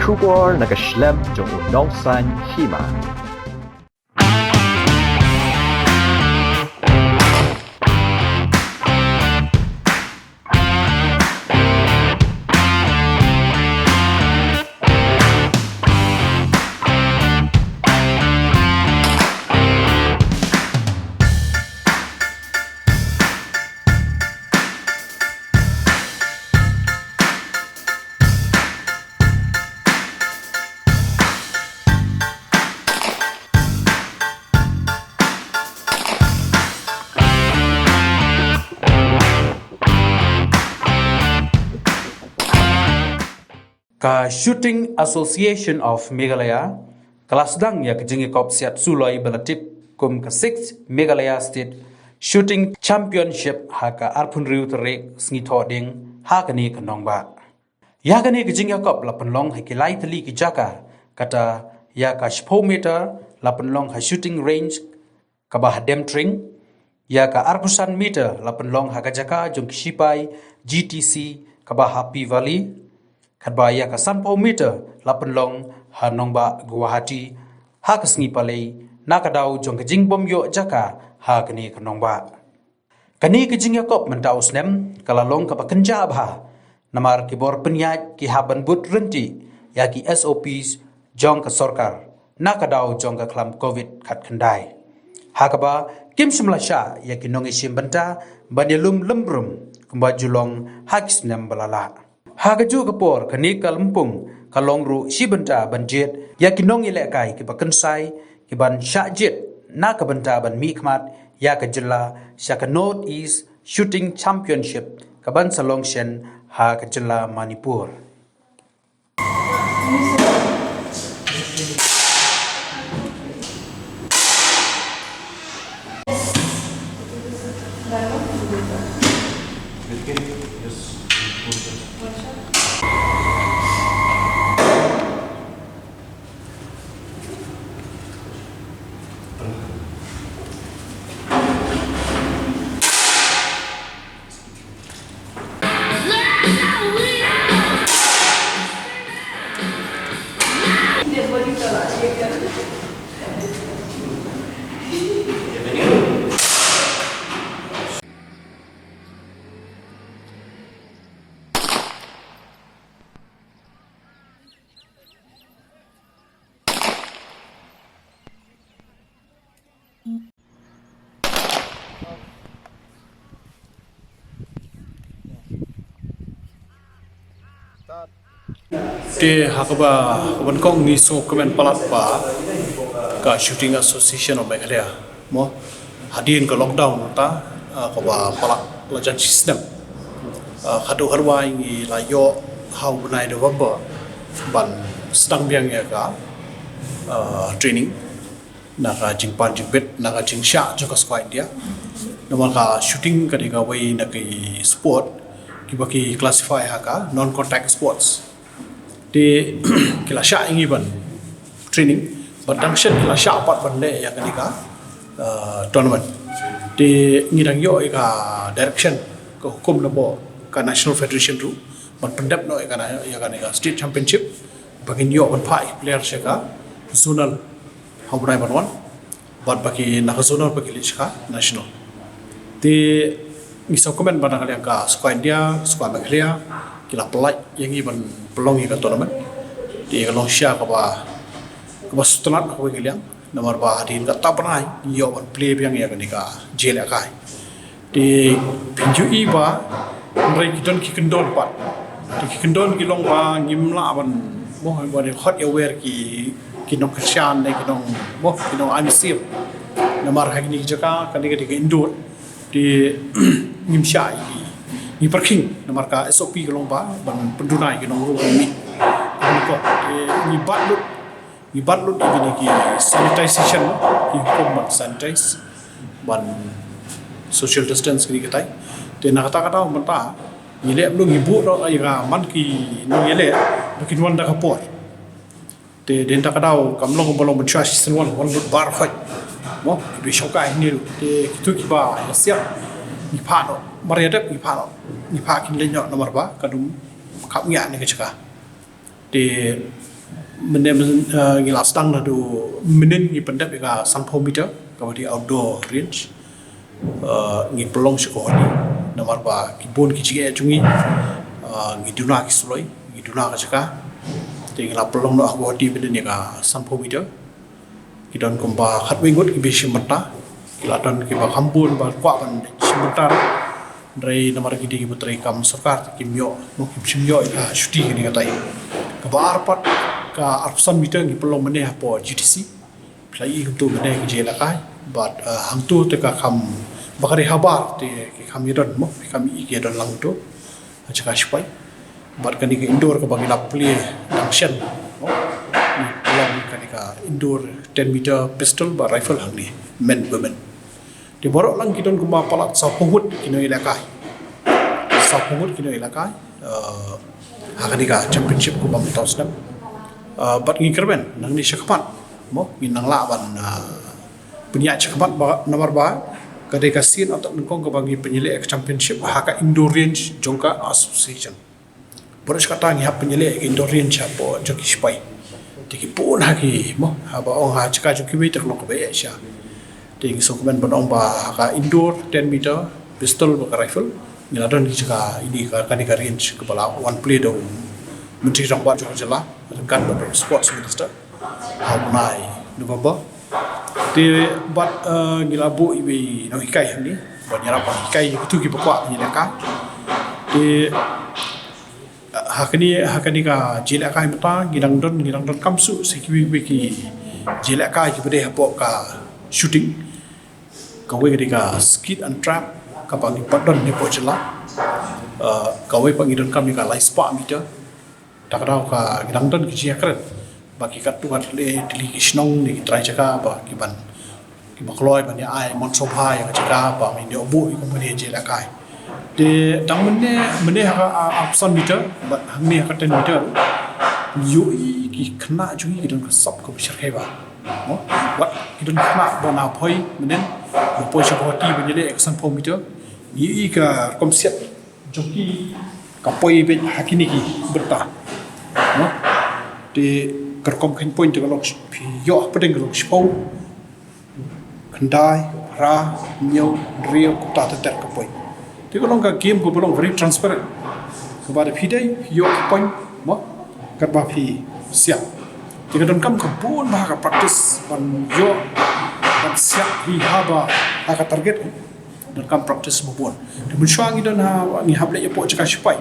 Kubor nagaslem jong unongsan Hima. Ka Shooting Association of Meghalaya, kelas Sdang ya ke Jingïakop Siat Suloi belatip kum ke 6 Meghalaya State Shooting Championship ha ka arpun riu terek sngi thoding ha ka ni ke Nongbah. Ya ka ni ke Jingïakop la penlong ha ki lai teli ki jaka kata ya ka 10 meter la penlong ha shooting range ka bah demtring ya ka arpusan meter la penlong ha ka jaka jong kisipai GTC ka bah Happy Valley kadbaya ka 10 meter lapan long ha Nongbah Guwahati ha kasngi palei nakadau jong kejing bom yo jaka ha kani ka Nongbah kani ke Jingïakop mentau snem kalalong ka pakenja bha namar ki bor penyat ki haban but renti ya ki SOPs jong ka sorkar nakadau jong ka klam covid khat khandai ha ka ba kim simlasha ya ki nongi simbanta banelum lembrum kumba julong ha kisnem balala Hagaju kapor kani kalempung kalong ru sibenta banjet ya kinong ilekai ki bakensai ki ban syajit na kabenta ban mikmat ya kajela syaka North East Shooting Championship kaban Salongshen ha kajela Manipur. Di hakaba wankong ni so kemen palat pa ka Shooting Association of Meghalaya mo hadin ka lockdown ta ko ba palat lajan system khadu harwai ngi la yo how bunai de wabba ban sedang biang ya ka training naga jingpan jingbet naga jingsha joka squad dia nama ka shooting ka diga wai na ki sport ki baki classify ha ka non contact sports di kila sya ingi ban training badangsen kila sya pat bande ya kenika tournament di ngidang yo ka direction ke hukum labo ka national federation tu ban pendap no ya kenika state championship bagin yo ban pai player syaka zonal haurai ban wan bad bagi nak zonal bagi lishka national di ngisau komen pada kalian ka squad dia squad Meghalaya kila pelai yang iban pelong ikan tournament di kalau sya kaba setelah aku kalian nomor bah hadin kata pernah yo ban play yang ya kenika jel akai di pinjui ba mereka kidon kikendon pat di kikendon kilong ba ngimla ban moh ban hot aware ki nong kersian ne ki nong anisip nomor hagni jaka kenika di indoor di ngimsya ni parking nomor ka SOP ke lomba ban pendunai ke nomor ni ko ni batlut ini ki sanitization ki hukum sanitize ban social distance ni katai te na kata menta ni le lu ngibu ro ai ga man ki no yele bikin wanda kapor te den ta kadau kamlong bolong menchas senwan wan bar khoi mo bi shokai ni te kitu ki ba siap ni pano mariadak ni pano ni pakin lenyo nomor ba kadum kap ngia ni kecaka di ngila Sdang na do menen ngi pendap ka 100 meter ka di outdoor range ngi pelong sekolah ni nomor ba ki bon ki jige chungi ngi duna ki Suloi ngi duna ka jaka te ngila pelong no ako di menen ka 100 meter ki don komba khat wingot ki beshi mata kila don ki ba hambun ba kwa ban simtar dari nomor ki di putri kam sarkar ki myo no ki simyo ka shuti ni katai ka ba arpat ka 100 meter ngi pelong mene po GTC plai tu mene ki jela kai but hang tu te ka kham bakari habar te ki kham yedon mo kham I ki yedon lang tu acha spai but kan ki indoor ka bagi la play action mo ni pelong kan ka indoor 10 meter pistol ba rifle hang ni men women di borok lang kidon kuma palat sa pungut kino ilakai hakani ka championship ko bang taus nam but ngi kerben nang ni syakapat mo ngi nang la ban punya syakapat nomor ba kadai ka sin atau nengkong ka bagi penyelek championship haka indoor range jongka association boros kata ngi hap penyelek indoor range apo joki spai tiki pun haki mo haba ong ha chaka joki we tak lo ko be sha ting so komen bonong ba ka indoor 10 meter pistol ba rifle ngiladon ki chaka ini ka kani ka range kepala one play do menteri rangbat jo jela kan ba sports minister haunai November te bat ngilabu iwi no hikai ni ba nyara pa hikai tu ki bakwa ni ka te hakani ka jela kai mata ngidang don kamsu sekiwi ki jela kai ki bade hapo ka shooting kawai ketika skid and trap kapag ipadon ni po jela kawai pangidon kami ka light spa meter takadaw ka gidangdon ki kren baki katuat le dili kisnong ni try chaka ba kiban kibakloi ban ya ai mon sobha ya chaka ba mi ne obu ko mene jela kai de dang mene ha option meter ba hamni ha 10 meter yui ki khna jui kidon ka sab ko shirkai ba mo wat kidon khna ba na phoi menen po shakoti benjele action meter yi ka komsiat joki kapoi be hakini ki berta no de kerkom khin point de lok yo pedeng lok spau khandai ra nyo rio ta ta ter kapoi de ko long ka game ko bolong very transparent ko ba de pidai yo point mo kat ba phi siap de don kam ko bon ba ka practice ban yo siap hi haba aka target dan kam practice mabon de mensyang idon ha ngi hable ya po chaka spai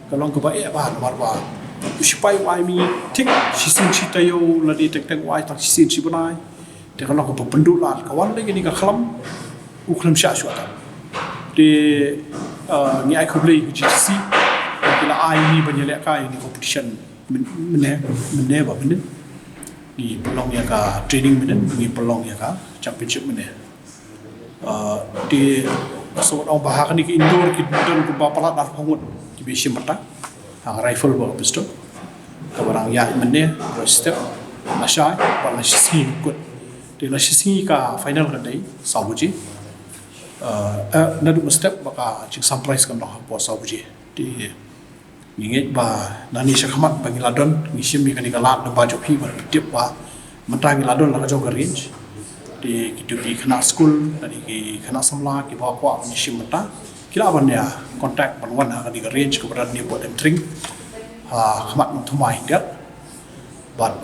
kalong ko ba e ba nomor ba spai wai mi tik sisin chitayo la di tek tek wai tak sisin sibunai de kalong ko pendulat kawan de ni ka khlam u khlam sha shwa de ngi ai ko blei GTC kila ai ni banyele ka ni competition mene ba menen ni pelong ya ka training menen ni pelong ya ka championship menen di so orang bahag ni ki indoor ki don ko papalat dar pangut ki bisi mata hang rifle ba pistol ka barang ya menen step nasai ba nasisi kut di nasisi ka final ka dai sabuji nadu step baka ching surprise kam noh po sabuji di ngit ba nani syakhamat bangiladon ngisim ni kanikalat na baju phi ba tip ba mentang ladon la ka range di kitu ki khana school dari ki khana samla ki ba kwa ngisim mata kila ban ya contact ban wan ha di range ko beran ni po dem tring ha khamat mong thumai gat but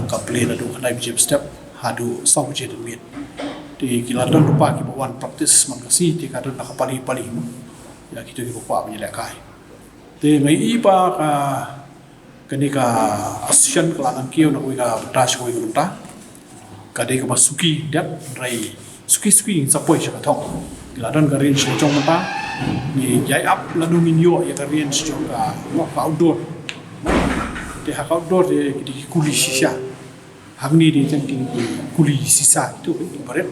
ka play na do khana bi step ha do saw je de mit di kila don lupa ki ba wan practice man ka si ti ka don ka pali ya kitu ki kwa ban ya kai te ngai ipa ka kanika asian kelangan kio na kuika betas kuika unta kade ka basuki dat rai suki sapoi sa thong ladan ka range chong mata ni jai up ladu minyo ya ka range chong ka no ka outdoor te ha outdoor de ki kuli sisa hamni de tenting kuli sisa itu baret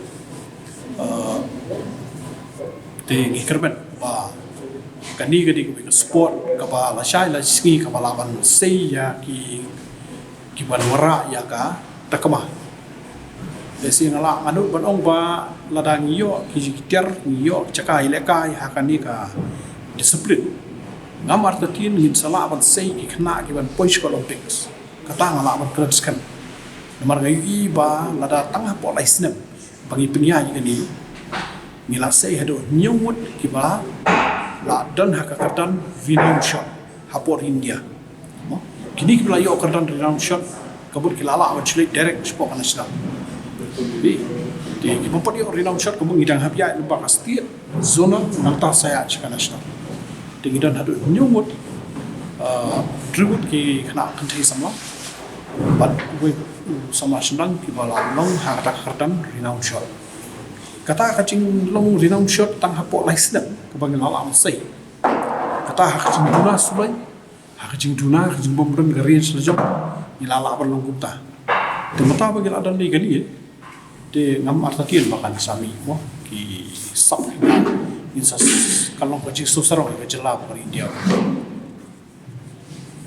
te ngi kerben ba kani ko sport ka ba la shai la ski ka ba laban sei ya ki ban wara ya ka takama desi ngala anu ban ong ba ladang yo ki ter yo cakai lekai hakani ka discipline ngamar tatin ngin sala ban sei ki khna ki ban poish olympics kata ngala berkereskan nomor gayu iba lada tangah pola isnem bagi penyanyi ini ngilasai hadu nyumut kiba la dan hakakatan vinam shot hapor India kini kibla yo kerdan vinam shot kabut kilala awak direct sport nasional di kemampuan yo vinam shot kamu ngidang habia lupa kastia zona nalta saya cika nasional di ngidan hadu nyumut tribut ki kena kantai sama but we sama senang kibala long hakakatan vinam shot kata kacing long rinam shot tang hapok lai sedap kebang lala masai kata kacing duna Suloi kacing duna kacing bombrem garin selejok ni lala berlong kumta de mata bagi adan ni kali de ngam artakil makan sami mo ki sap ni sas kalong kacing susarong ke jelap per India